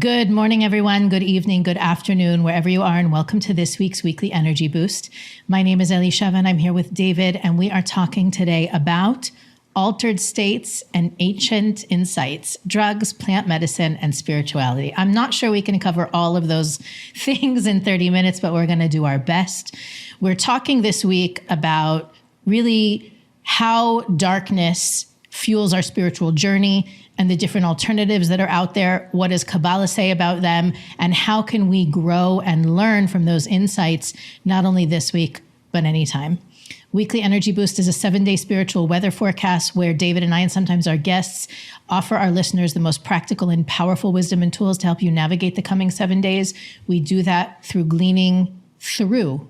Good morning, everyone. Good evening, good afternoon, wherever you are, and welcome to this week's Weekly Energy Boost. My name is Elisheva, and I'm here with David, and we are talking today about altered states and ancient insights, drugs, plant medicine, and spirituality. I'm not sure we can cover all of those things in 30 minutes, but we're going to do our best. We're talking this week about really how darkness fuels our spiritual journey and the different alternatives that are out there. What does Kabbalah say about them? And how can we grow and learn from those insights, not only this week, but anytime? Weekly Energy Boost is a 7-day spiritual weather forecast where David and I, and sometimes our guests, offer our listeners the most practical and powerful wisdom and tools to help you navigate the coming 7 days. We do that by gleaning through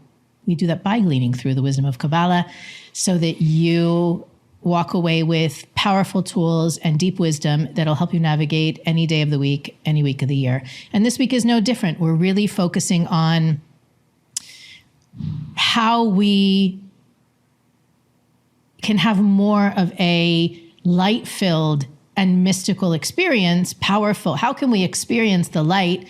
the wisdom of Kabbalah so that you walk away with powerful tools and deep wisdom that'll help you navigate any day of the week, any week of the year. And this week is no different. We're really focusing on how we can have more of a light-filled and mystical experience, powerful. How can we experience the light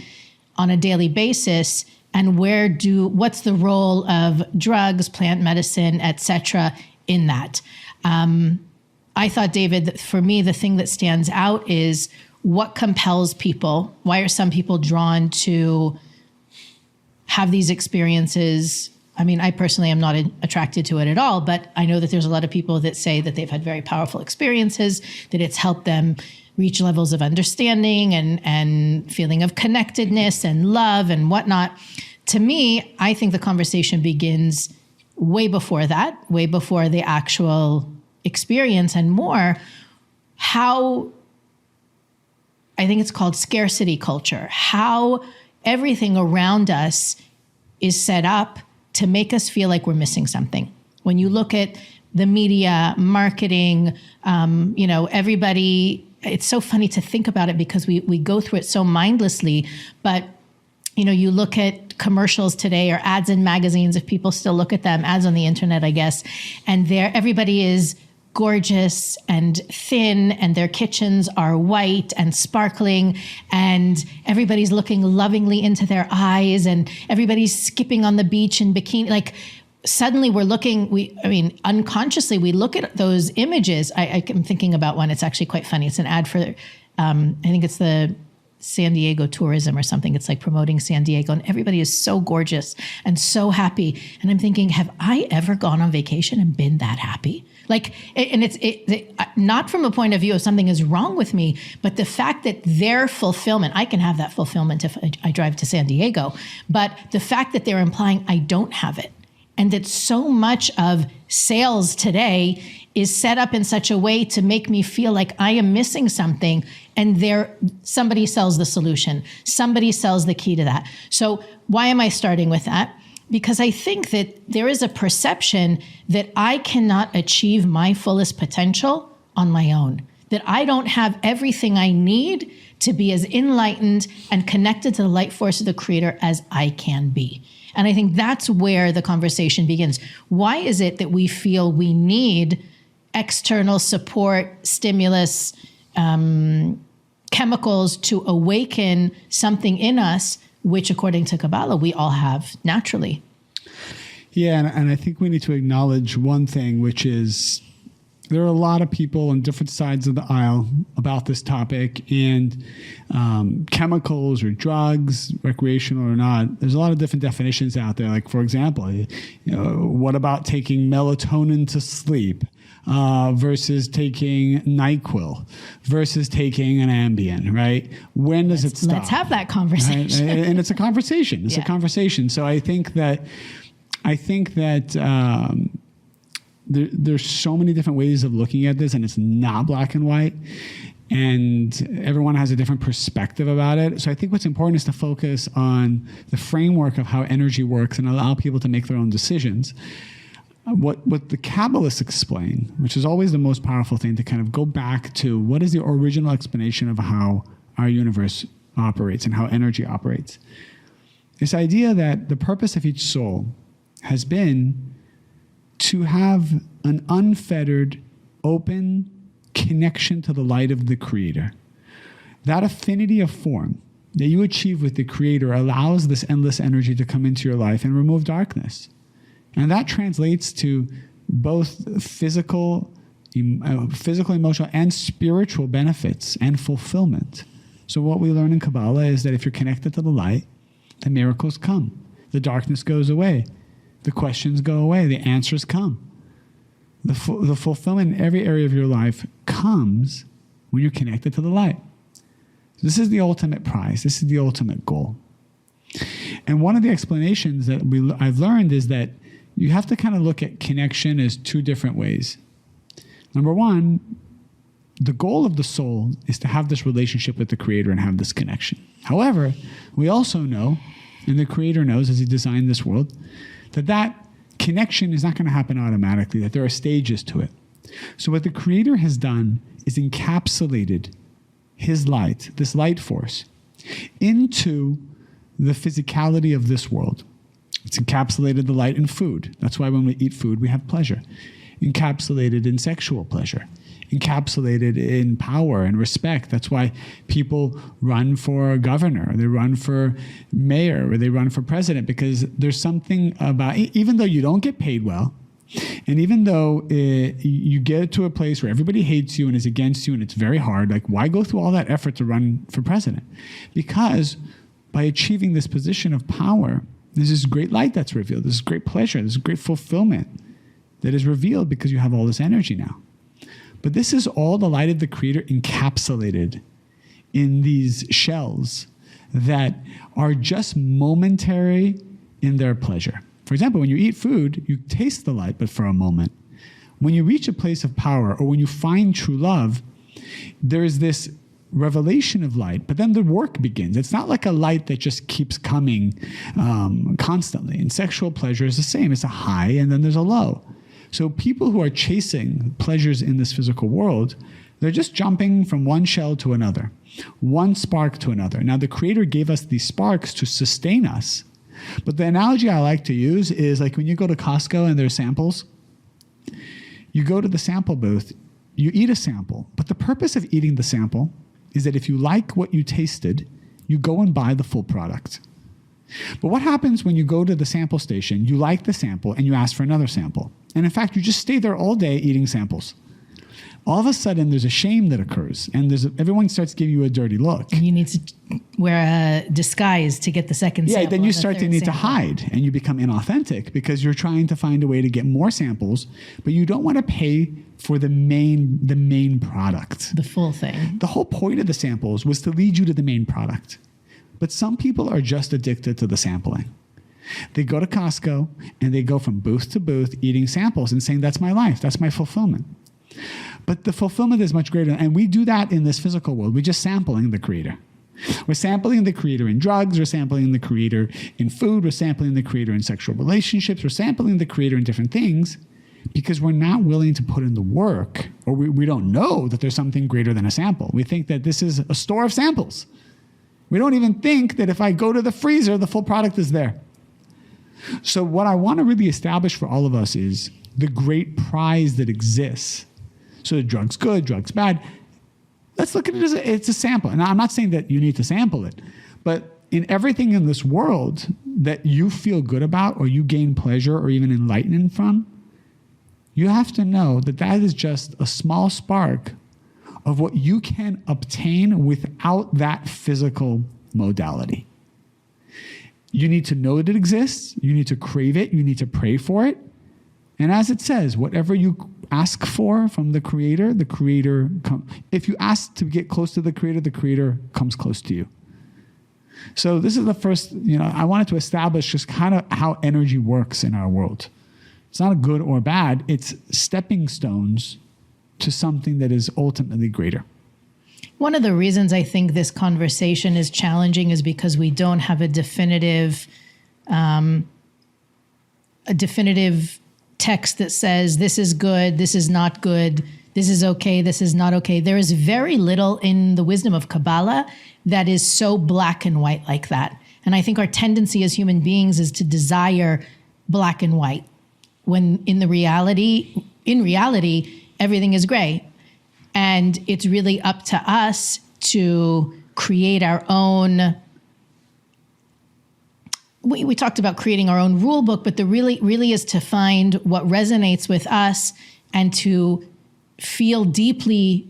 on a daily basis? And what's the role of drugs, plant medicine, etc. in that? I thought, David, that for me, the thing that stands out is what compels people. Why are some people drawn to have these experiences? I mean, I personally am not attracted to it at all, but I know that there's a lot of people that say that they've had very powerful experiences, that it's helped them reach levels of understanding and feeling of connectedness and love and whatnot. To me, I think the conversation begins way before that, way before the actual experience, and more how, I think it's called scarcity culture, how everything around us is set up to make us feel like we're missing something. When you look at the media, marketing, everybody, it's so funny to think about it because we go through it so mindlessly, but you look at commercials today or ads in magazines, if people still look at them, ads on the internet, I guess, and everybody is gorgeous and thin, and their kitchens are white and sparkling, and everybody's looking lovingly into their eyes, and everybody's skipping on the beach in bikini. Like, suddenly unconsciously we look at those images. I'm thinking about one. It's actually quite funny. It's an ad for, I think it's the San Diego tourism or something. It's like promoting San Diego, and everybody is so gorgeous and so happy. And I'm thinking, have I ever gone on vacation and been that happy? It's not from a point of view of something is wrong with me, but the fact that their fulfillment, I can have that fulfillment if I drive to San Diego, but the fact that they're implying I don't have it, and that so much of sales today is set up in such a way to make me feel like I am missing something, and somebody sells the solution. Somebody sells the key to that. So why am I starting with that? Because I think that there is a perception that I cannot achieve my fullest potential on my own, that I don't have everything I need to be as enlightened and connected to the light force of the Creator as I can be. And I think that's where the conversation begins. Why is it that we feel we need external support, stimulus, chemicals to awaken something in us, which according to Kabbalah, we all have naturally? Yeah, and I think we need to acknowledge one thing, which is there are a lot of people on different sides of the aisle about this topic, and chemicals or drugs, recreational or not, there's a lot of different definitions out there. Like, for example, what about taking melatonin to sleep? Versus taking NyQuil, versus taking an Ambien, right? When does it stop? Let's have that conversation. Right? And it's a conversation. It's a conversation. So I think that there's so many different ways of looking at this, and it's not black and white. And everyone has a different perspective about it. So I think what's important is to focus on the framework of how energy works and allow people to make their own decisions. What the Kabbalists explain, which is always the most powerful thing, to kind of go back to what is the original explanation of how our universe operates and how energy operates. This idea that the purpose of each soul has been to have an unfettered, open connection to the light of the Creator. That affinity of form that you achieve with the Creator allows this endless energy to come into your life and remove darkness. And that translates to both physical, emotional, and spiritual benefits and fulfillment. So what we learn in Kabbalah is that if you're connected to the light, the miracles come. The darkness goes away. The questions go away. The answers come. The fulfillment in every area of your life comes when you're connected to the light. This is the ultimate prize. This is the ultimate goal. And one of the explanations that I've learned is that you have to kind of look at connection as two different ways. Number one, the goal of the soul is to have this relationship with the Creator and have this connection. However, we also know, and the Creator knows as He designed this world, that connection is not going to happen automatically, that there are stages to it. So what the Creator has done is encapsulated His light, this light force, into the physicality of this world. It's encapsulated the light in food. That's why when we eat food, we have pleasure. Encapsulated in sexual pleasure. Encapsulated in power and respect. That's why people run for governor, or they run for mayor, or they run for president, because there's something about, even though you don't get paid well, and even though you get to a place where everybody hates you and is against you and it's very hard, like why go through all that effort to run for president? Because by achieving this position of power, there's this great light that's revealed, this great pleasure, this great fulfillment that is revealed because you have all this energy now. But this is all the light of the Creator encapsulated in these shells that are just momentary in their pleasure. For example, when you eat food, you taste the light, but for a moment. When you reach a place of power, or when you find true love, there is this revelation of light, but then the work begins. It's not like a light that just keeps coming constantly. And sexual pleasure is the same. It's a high, and then there's a low. So people who are chasing pleasures in this physical world, they're just jumping from one shell to another, one spark to another. Now, the Creator gave us these sparks to sustain us. But the analogy I like to use is like when you go to Costco and there's samples, you go to the sample booth, you eat a sample. But the purpose of eating the sample is that if you like what you tasted, you go and buy the full product. But what happens when you go to the sample station, you like the sample, and you ask for another sample? And in fact, you just stay there all day eating samples. All of a sudden, there's a shame that occurs, and everyone starts giving you a dirty look. And you need to wear a disguise to get the second sample. Yeah, then you start to need to hide, and you become inauthentic because you're trying to find a way to get more samples, but you don't want to pay for the main product. The full thing. The whole point of the samples was to lead you to the main product. But some people are just addicted to the sampling. They go to Costco, and they go from booth to booth eating samples and saying, that's my life, that's my fulfillment. But the fulfillment is much greater. And we do that in this physical world. We're just sampling the Creator. We're sampling the Creator in drugs. We're sampling the Creator in food. We're sampling the Creator in sexual relationships. We're sampling the Creator in different things because we're not willing to put in the work, or we don't know that there's something greater than a sample. We think that this is a store of samples. We don't even think that if I go to the freezer, the full product is there. So what I want to really establish for all of us is the great prize that exists. So the drug's good, drug's bad. Let's look at it as it's a sample. And I'm not saying that you need to sample it, but in everything in this world that you feel good about, or you gain pleasure or even enlightenment from, you have to know that that is just a small spark of what you can obtain without that physical modality. You need to know that it exists. You need to crave it. You need to pray for it. And as it says, whatever you ask for from the Creator comes. If you ask to get close to the Creator comes close to you. So this is the first, I wanted to establish just kind of how energy works in our world. It's not a good or bad. It's stepping stones to something that is ultimately greater. One of the reasons I think this conversation is challenging is because we don't have a definitive text that says this is good, this is not good, this is okay, this is not okay. There is very little in the wisdom of Kabbalah that is so black and white like that. And I think our tendency as human beings is to desire black and white, when in reality, everything is gray. And it's really up to us to create our own. We talked about creating our own rule book, but the really is to find what resonates with us and to feel deeply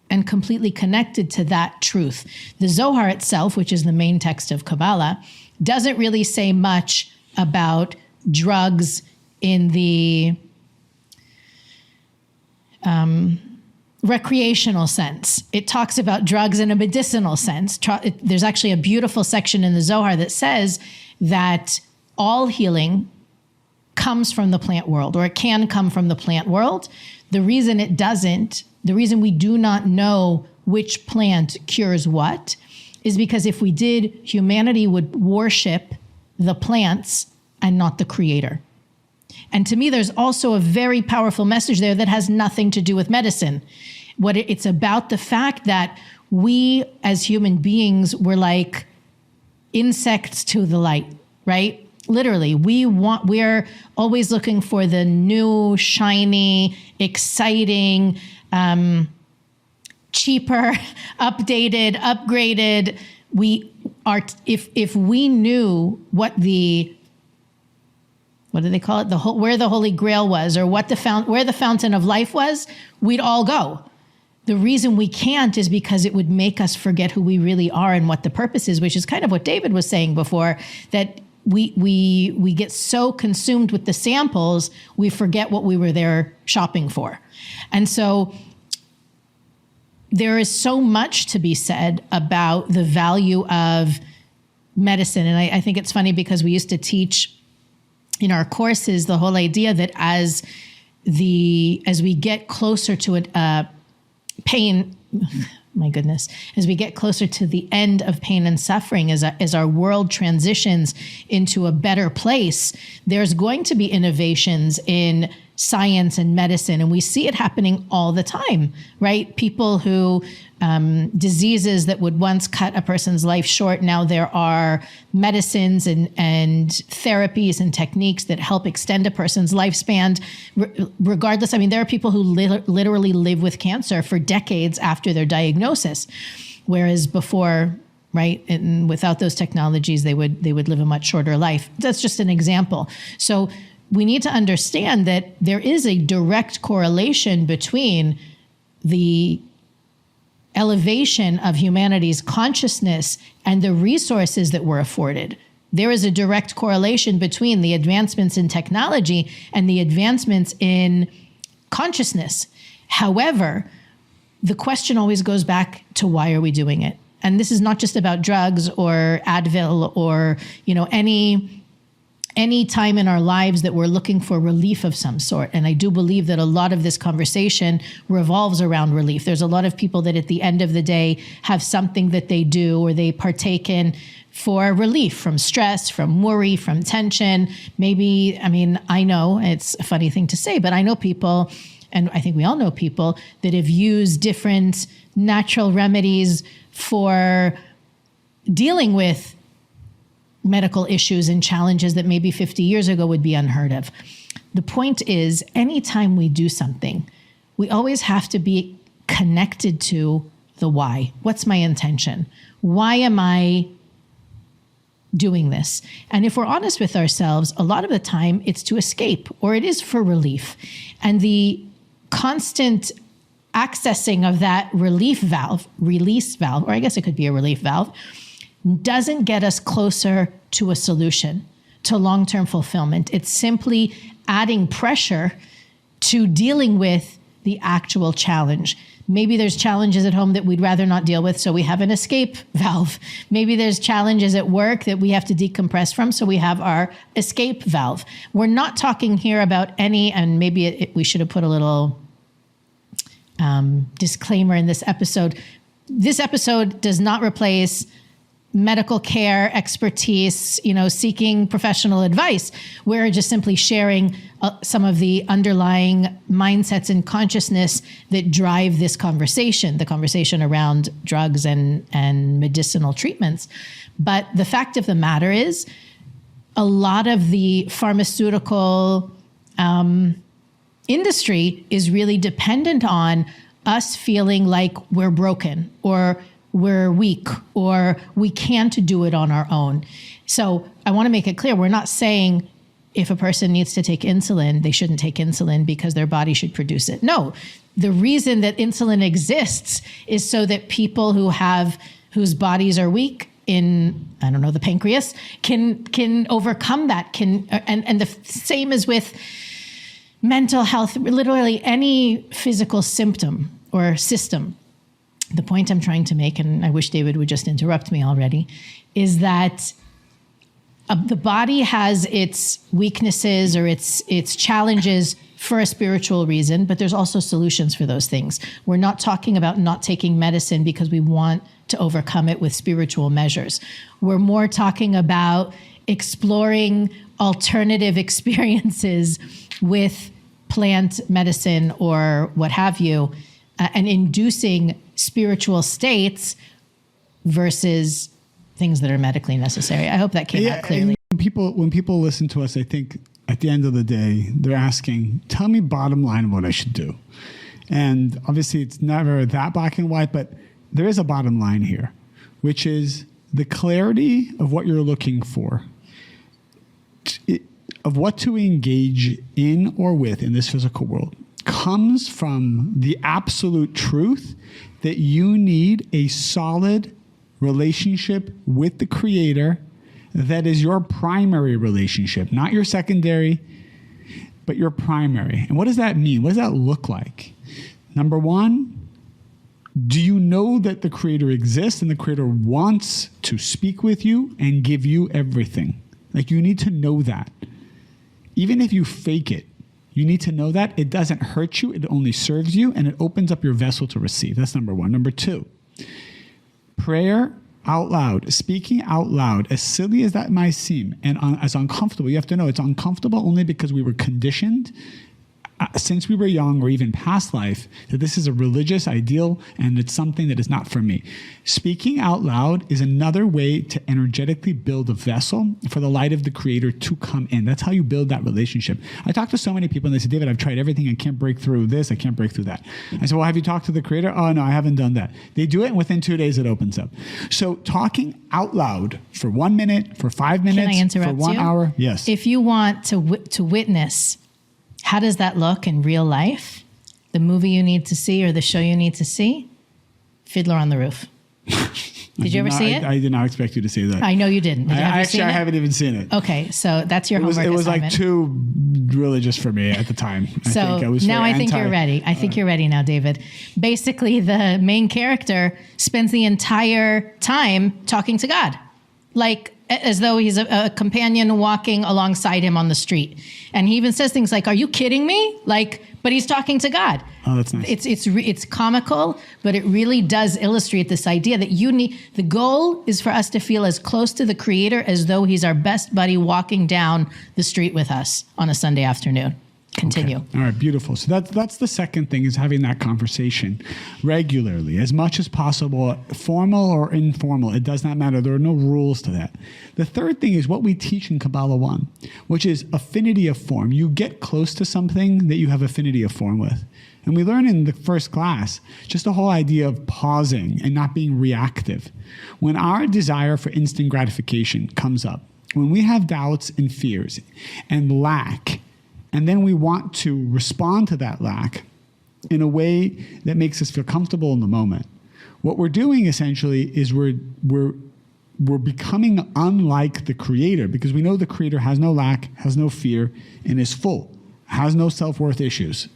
and completely connected to that truth. The Zohar itself, which is the main text of Kabbalah, doesn't really say much about drugs in the recreational sense. It talks about drugs in a medicinal sense. There's actually a beautiful section in the Zohar that says that all healing comes from the plant world, or it can come from the plant world. The reason it doesn't, the reason we do not know which plant cures what, is because if we did, humanity would worship the plants and not the creator. And to me, there's also a very powerful message there that has nothing to do with medicine. It's about the fact that we as human beings were like insects to the light, right? Literally, we're always looking for the new, shiny, exciting, cheaper, updated, upgraded. If we knew what do they call it? Where the Holy Grail was, or where the fountain of life was, we'd all go. The reason we can't is because it would make us forget who we really are and what the purpose is, which is kind of what David was saying before, that we get so consumed with the samples, we forget what we were there shopping for. And so there is so much to be said about the value of medicine. And I think it's funny because we used to teach in our courses the whole idea that as we get closer to pain, my goodness, as we get closer to the end of pain and suffering, as our world transitions into a better place, there's going to be innovations in science and medicine. And we see it happening all the time, right? People who, diseases that would once cut a person's life short, now there are medicines and therapies and techniques that help extend a person's lifespan regardless. I mean, there are people who literally live with cancer for decades after their diagnosis, whereas before, right, and without those technologies, they would live a much shorter life. That's just an example. So we need to understand that there is a direct correlation between the elevation of humanity's consciousness and the resources that we're afforded. There is a direct correlation between the advancements in technology and the advancements in consciousness. However, the question always goes back to why are we doing it? And this is not just about drugs or Advil or, any time in our lives that we're looking for relief of some sort. And I do believe that a lot of this conversation revolves around relief. There's a lot of people that at the end of the day have something that they do or they partake in for relief from stress, from worry, from tension. Maybe, I know it's a funny thing to say, but I know people, and I think we all know people that have used different natural remedies for dealing with medical issues and challenges that maybe 50 years ago would be unheard of. The point is, anytime we do something, we always have to be connected to the why. What's my intention? Why am I doing this? And if we're honest with ourselves, a lot of the time it's to escape or it is for relief. And the constant accessing of that release valve, or I guess it could be a relief valve, doesn't get us closer to a solution, to long-term fulfillment. It's simply adding pressure to dealing with the actual challenge. Maybe there's challenges at home that we'd rather not deal with, so we have an escape valve. Maybe there's challenges at work that we have to decompress from, so we have our escape valve. We're not talking here about and maybe we should have put a little disclaimer in this episode. This episode does not replace medical care expertise, seeking professional advice. We're just simply sharing some of the underlying mindsets and consciousness that drive this conversation, the conversation around drugs and medicinal treatments. But the fact of the matter is, a lot of the pharmaceutical industry is really dependent on us feeling like we're broken or we're weak or we can't do it on our own. So I want to make it clear, we're not saying if a person needs to take insulin, they shouldn't take insulin because their body should produce it. No, the reason that insulin exists is so that people whose bodies are weak in, I don't know, the pancreas can overcome that. And the same as with mental health, literally any physical symptom or system. The point I'm trying to make, and I wish David would just interrupt me already, is that the body has its weaknesses or its challenges for a spiritual reason, but there's also solutions for those things. We're not talking about not taking medicine because we want to overcome it with spiritual measures. We're more talking about exploring alternative experiences with plant medicine or what have you, and inducing spiritual states versus things that are medically necessary. I hope that came out clearly. When people listen to us, I think at the end of the day, they're asking, tell me bottom line what I should do. And obviously it's never that black and white, but there is a bottom line here, which is the clarity of what you're looking for, of what to engage in or with in this physical world, comes from the absolute truth that you need a solid relationship with the Creator that is your primary relationship, not your secondary, but your primary. And what does that mean? What does that look like? Number one, do you know that the Creator exists and the Creator wants to speak with you and give you everything? Like, you need to know that. Even if you fake it, you need to know that it doesn't hurt you, it only serves you, and it opens up your vessel to receive. That's number one. Number two, prayer out loud, speaking out loud, as silly as that might seem, and as uncomfortable. You have to know it's uncomfortable only because we were conditioned since we were young or even past life that this is a religious ideal and it's something that is not for me. Speaking out loud is another way to energetically build a vessel for the light of the Creator to come in. That's how you build that relationship. I talk to so many people and they say, David, I've tried everything. I can't break through this. I can't break through that. I said, well, have you talked to the Creator? Oh, no, I haven't done that. They do it and within 2 days it opens up. So talking out loud for 1 minute, for 5 minutes, Can I interrupt for 1 you? hour. Yes. If you want to witness, how does that look in real life? The movie you need to see or the show you need to see? Fiddler on the Roof. Did you ever see it? I did not expect you to say that. I know you didn't. Did you ever see I it? haven't even seen it. Okay, so that's your homework It was like assignment. too religious for me at the time. So now I think you're ready. I think you're ready now, David. Basically, the main character spends the entire time talking to God, like as though he's a companion walking alongside him on the street. And he even says things like, "Are you kidding me?" But he's talking to God. Oh, that's nice. It's comical, but it really does illustrate this idea that the goal is for us to feel as close to the Creator as though he's our best buddy walking down the street with us on a Sunday afternoon. Continue. Okay. All right, beautiful. So that's the second thing, is having that conversation regularly, as much as possible, formal or informal. It does not matter. There are no rules to that. The third thing is what we teach in Kabbalah 1, which is affinity of form. You get close to something that you have affinity of form with. And we learn in the first class just the whole idea of pausing and not being reactive. When our desire for instant gratification comes up, when we have doubts and fears and lack, and then we want to respond to that lack in a way that makes us feel comfortable in the moment, what we're doing essentially is we're becoming unlike the Creator, because we know the Creator has no lack, has no fear, and is full, has no self-worth issues.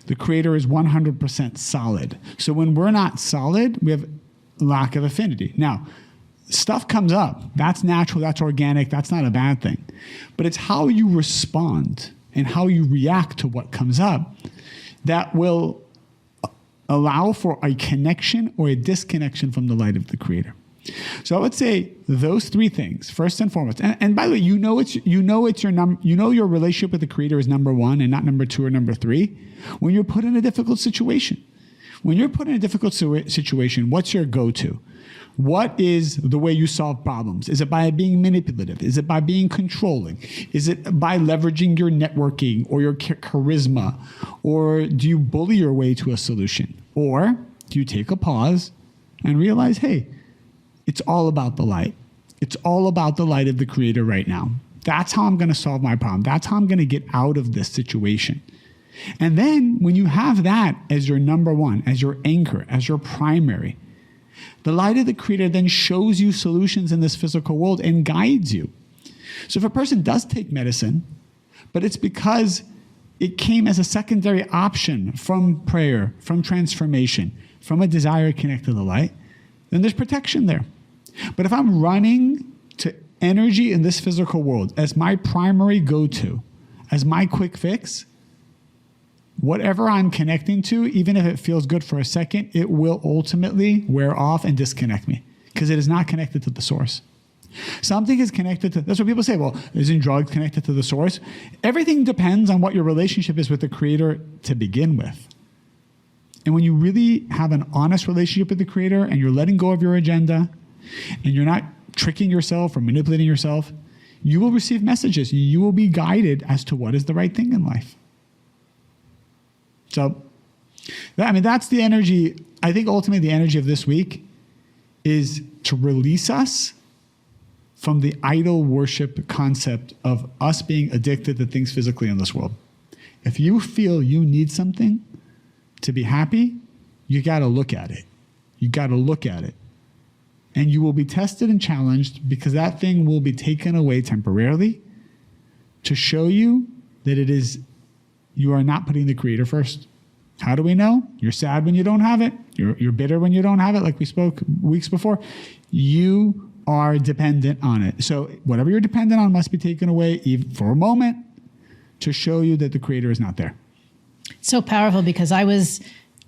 The Creator is 100% solid. So when we're not solid, we have lack of affinity. Now, stuff comes up. That's natural. That's organic. That's not a bad thing. But it's how you respond and how you react to what comes up that will allow for a connection or a disconnection from the light of the Creator. So I would say those three things, first and foremost. And by the way, you know your relationship with the Creator is number one and not number two or number three when you're put in a difficult situation. When you're put in a difficult situation, what's your go-to? What is the way you solve problems? Is it by being manipulative? Is it by being controlling? Is it by leveraging your networking or your charisma? Or do you bully your way to a solution? Or do you take a pause and realize, hey, it's all about the light. It's all about the light of the Creator right now. That's how I'm going to solve my problem. That's how I'm going to get out of this situation. And then when you have that as your number one, as your anchor, as your primary, the light of the Creator then shows you solutions in this physical world and guides you. So if a person does take medicine, but it's because it came as a secondary option from prayer, from transformation, from a desire to connect to the light, then there's protection there. But if I'm running to energy in this physical world as my primary go-to, as my quick fix, whatever I'm connecting to, even if it feels good for a second, it will ultimately wear off and disconnect me because it is not connected to the source. Something is connected to, that's what people say, well, isn't drugs connected to the source? Everything depends on what your relationship is with the Creator to begin with. And when you really have an honest relationship with the Creator and you're letting go of your agenda and you're not tricking yourself or manipulating yourself, you will receive messages. You will be guided as to what is the right thing in life. So, that's the energy. I think ultimately the energy of this week is to release us from the idol worship concept of us being addicted to things physically in this world. If you feel you need something to be happy, you got to look at it. You got to look at it. And you will be tested and challenged because that thing will be taken away temporarily to show you that it is, you are not putting the Creator first. How do we know? You're sad when you don't have it. You're bitter when you don't have it, like we spoke weeks before. You are dependent on it. So whatever you're dependent on must be taken away even for a moment to show you that the Creator is not there. So powerful, because I was,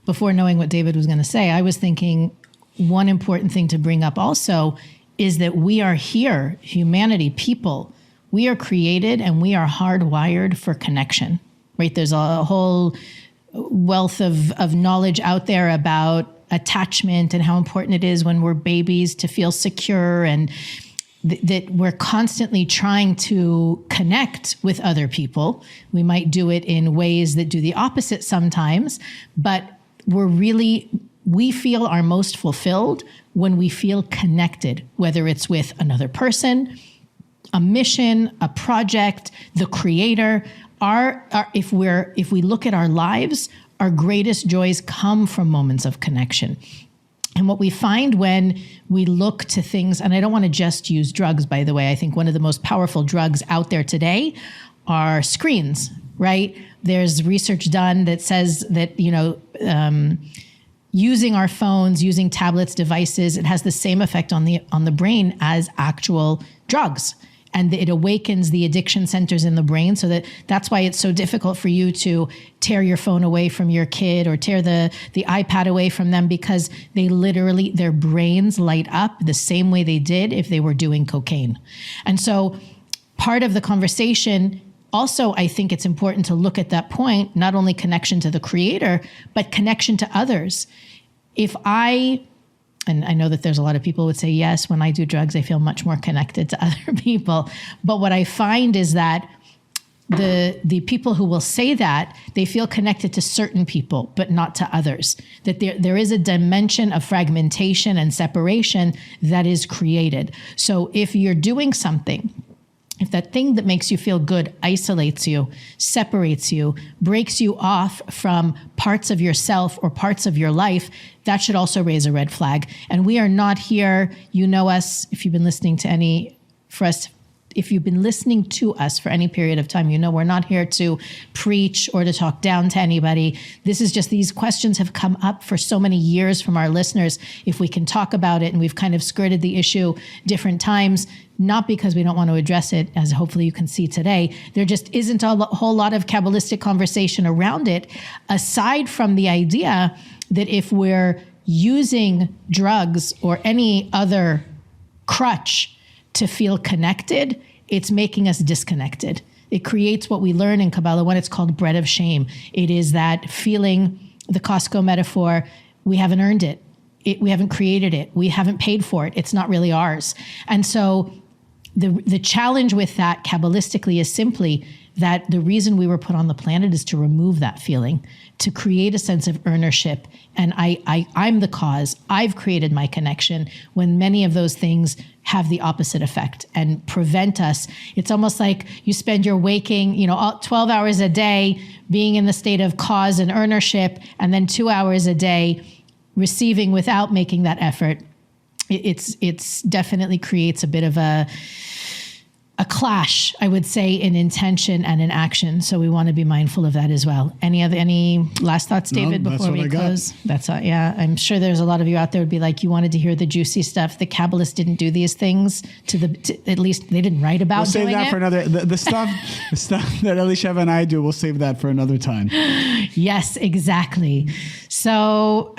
before knowing what David was going to say, I was thinking one important thing to bring up also is that we are here, humanity, people, we are created and we are hardwired for connection, right? There's a whole wealth of knowledge out there about attachment and how important it is when we're babies to feel secure, and that we're constantly trying to connect with other people. We might do it in ways that do the opposite sometimes, but we feel our most fulfilled when we feel connected, whether it's with another person, a mission, a project, the Creator. If we look at our lives, our greatest joys come from moments of connection. And what we find when we look to things, and I don't want to just use drugs, by the way, I think one of the most powerful drugs out there today are screens, right? There's research done that says that, using our phones, using tablets, devices, it has the same effect on the brain as actual drugs. And it awakens the addiction centers in the brain. So that's why it's so difficult for you to tear your phone away from your kid or tear the iPad away from them, because they literally, their brains light up the same way they did if they were doing cocaine. And so part of the conversation also, I think it's important to look at that point, not only connection to the Creator, but connection to others. And I know that there's a lot of people who would say, yes, when I do drugs, I feel much more connected to other people. But what I find is that the people who will say that, they feel connected to certain people, but not to others. That there is a dimension of fragmentation and separation that is created. So if you're doing something, if that thing that makes you feel good isolates you, separates you, breaks you off from parts of yourself or parts of your life, that should also raise a red flag. And we are not here, you know us, if you've been listening to us for any period of time, we're not here to preach or to talk down to anybody. This is just, these questions have come up for so many years from our listeners. If we can talk about it, and we've kind of skirted the issue different times, not because we don't want to address it, as hopefully you can see today. There just isn't a whole lot of Kabbalistic conversation around it, aside from the idea that if we're using drugs or any other crutch to feel connected, it's making us disconnected. It creates what we learn in Kabbalah when it's called bread of shame. It is that feeling, the Costco metaphor, we haven't earned it. We haven't created it. We haven't paid for it. It's not really ours. And so the challenge with that Kabbalistically is simply that the reason we were put on the planet is to remove that feeling, to create a sense of ownership. And I'm the cause. I've created my connection, when many of those things have the opposite effect and prevent us. It's almost like you spend your waking, 12 hours a day being in the state of cause and ownership, and then 2 hours a day receiving without making that effort. It's definitely creates a bit of a clash, I would say, in intention and in action. So we want to be mindful of that as well. Any last thoughts, David, before we close? That's all. Yeah. I'm sure there's a lot of you out there would be like, you wanted to hear the juicy stuff. The Kabbalists didn't do these things at least they didn't write about doing it. We'll save that for another, the stuff that Elisheva and I do, we'll save that for another time. Yes, exactly. So,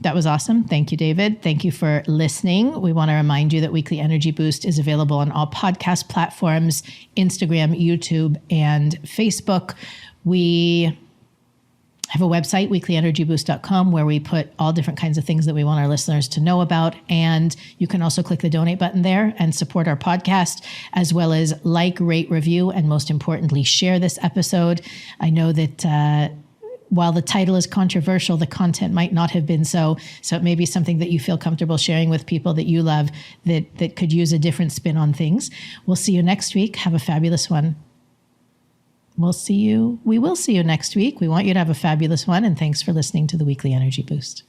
that was awesome. Thank you, David. Thank you for listening. We want to remind you that Weekly Energy Boost is available on all podcast platforms, Instagram, YouTube, and Facebook. We have a website, weeklyenergyboost.com, where we put all different kinds of things that we want our listeners to know about. And you can also click the donate button there and support our podcast, as well as like, rate, review, and most importantly, share this episode. I know that while the title is controversial, the content might not have been so. So it may be something that you feel comfortable sharing with people that you love that could use a different spin on things. We'll see you next week. Have a fabulous one. We will see you next week. We want you to have a fabulous one. And thanks for listening to the Weekly Energy Boost.